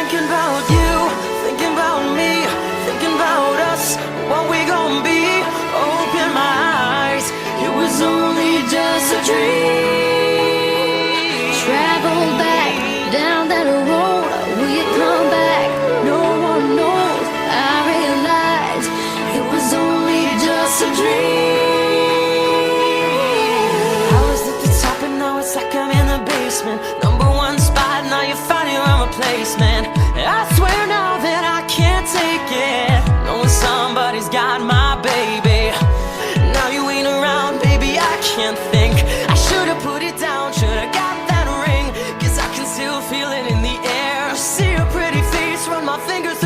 thinking about you, thinking about me, thinking about us, what we gon' be. Open my eyes, it was only just a dream. Travel back down that road, will you come back? No one knows. I realized it was only just a dream. I was at the top and now it's like I'm in the basement. Number one spot, now you're finding your replacement. I swear now that I can't take it, knowing somebody's got my baby. Now you ain't around, baby, I can't think. I should've put it down, should've got that ring, 'cause I can still feel it in the air. See your pretty face, run my fingers through